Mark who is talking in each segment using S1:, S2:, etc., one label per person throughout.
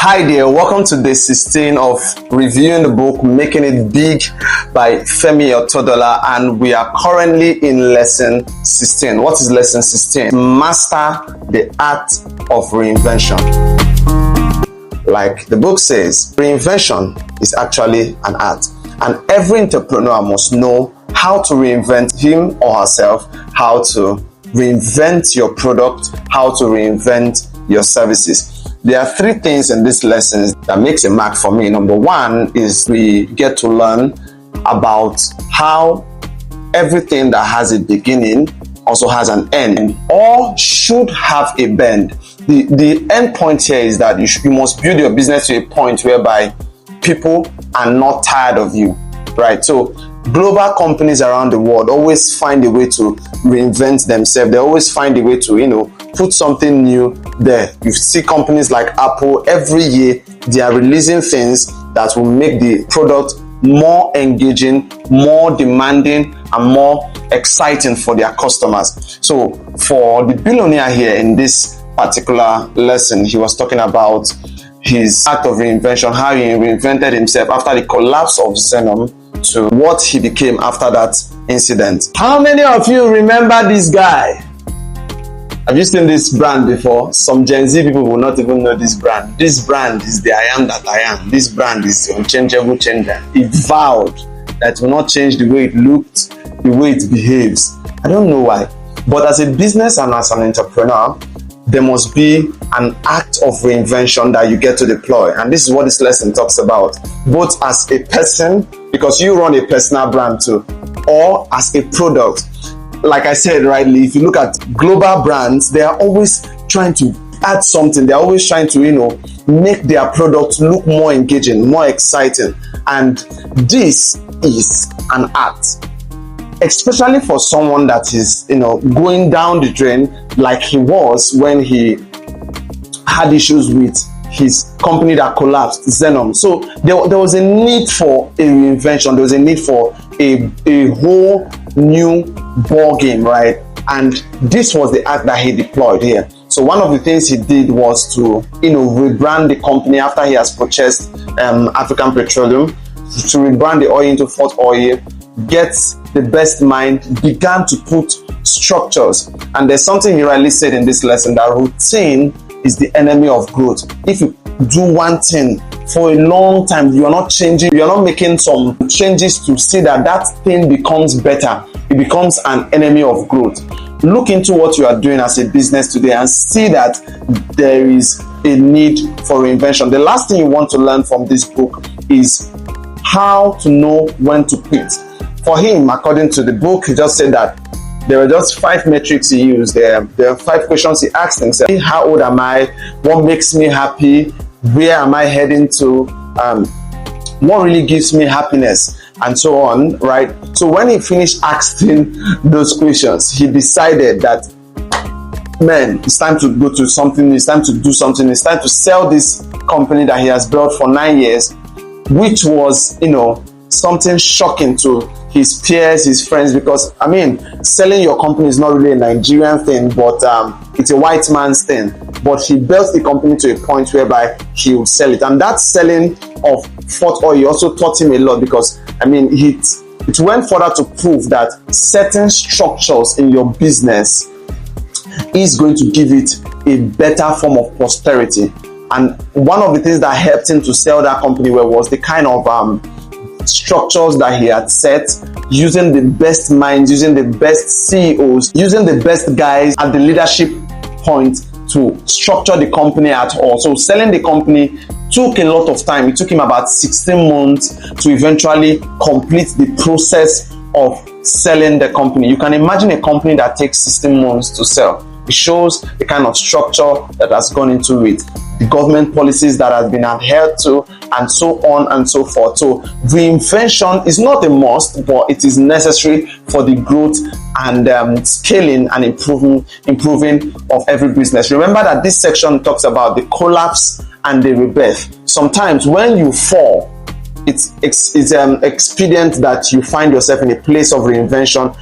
S1: Hi there, welcome to day 16 of reviewing the book Making It Big by Femi Otedola, and we are currently in lesson 16. What is lesson 16? Master the art of reinvention. Like the book says, reinvention is actually an art, and every entrepreneur must know how to reinvent him or herself, how to reinvent your product, how to reinvent your services. There are three things in this lesson that makes a mark for me. Number one is we get to learn about how everything that has a beginning also has an end, or should have a bend. The end point here is that you must build your business to a point whereby people are not tired of you, right? So global companies around the world always find a way to reinvent themselves. They always find a way to, put something new there. You see companies like Apple, every year they are releasing things that will make the product more engaging, more demanding, and more exciting for their customers. So for the billionaire here in this particular lesson, he was talking about his act of reinvention, how he reinvented himself after the collapse of Xenon to what he became after that incident. How many of you remember this guy? Have you seen this brand before? Some Gen Z people will not even know this brand. This brand is the I am that I am. This brand is the unchangeable changer. It vowed that it will not change the way it looked, the way it behaves. I don't know why. But as a business and as an entrepreneur, there must be an act of reinvention that you get to deploy. And this is what this lesson talks about. Both as a person, because you run a personal brand too, or as a product. Like I said rightly, if you look at global brands, they are always trying to add something. They're always trying to, make their product look more engaging, more exciting. And this is an art, especially for someone that is, going down the drain like he was when he had issues with his company that collapsed, Xenon. So there was a need for a reinvention. There was a need for a whole new ball game, right? And this was the act that he deployed here. So one of the things he did was to, rebrand the company after he has purchased African Petroleum, to rebrand the oil into Fort Oil, get the best mind, began to put structures. And there's something he rightly said in this lesson, that routine is the enemy of growth. If you do one thing for a long time, you are not changing, you are not making some changes to see that thing becomes better, it becomes an enemy of growth. Look into what you are doing as a business today and see that there is a need for reinvention. The last thing you want to learn from this book is how to know when to quit. For him, according to the book, he just said that there were just 5 metrics he used. There are 5 questions he asked himself. How old am I? What makes me happy? Where am I heading to? What really gives me happiness? And so on, right? So when he finished asking those questions, he decided that, it's time to go to something. It's time to do something. It's time to sell this company that he has built for 9 years, which was, something shocking to his peers, his friends, because selling your company is not really a Nigerian thing, but it's a white man's thing. But he built the company to a point whereby he would sell it, and that selling of Fort Oil also taught him a lot, because it went further to prove that certain structures in your business is going to give it a better form of prosperity. And one of the things that helped him to sell that company was the kind of structures that he had set, using the best minds, using the best CEOs, using the best guys at the leadership point to structure the company at all. So selling the company took a lot of time. It took him about 16 months to eventually complete the process of selling the company. You can imagine a company that takes 16 months to sell. It shows the kind of structure that has gone into it, the government policies that have been adhered to, and so on and so forth. So reinvention is not a must, but it is necessary for the growth and scaling and improving of every business. Remember that this section talks about the collapse and the rebirth. Sometimes when you fall, it's expedient that you find yourself in a place of reinvention.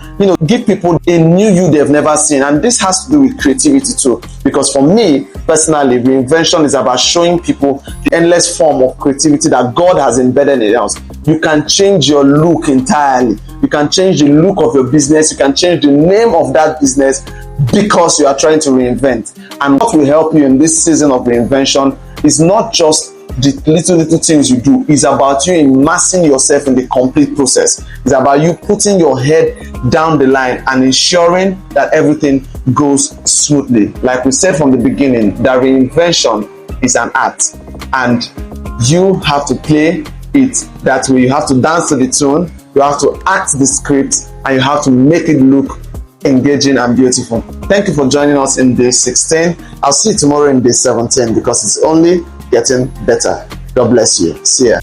S1: Give people a new you they've never seen. And this has to do with creativity too, because for me personally, reinvention is about showing people the endless form of creativity that God has embedded in us. You can change your look entirely. You can change the look of your business. You can change the name of that business because you are trying to reinvent. And what will help you in this season of reinvention is not just the little things you do. It's about you immersing yourself in the complete process. It's about you putting your head down the line and ensuring that everything goes smoothly. Like we said from the beginning, that reinvention is an art, and you have to play it that way. You have to dance to the tune, you have to act the script, and you have to make it look engaging and beautiful. Thank you for joining us in day 16. I'll see you tomorrow in day 17, because it's only getting better. God bless you. See ya.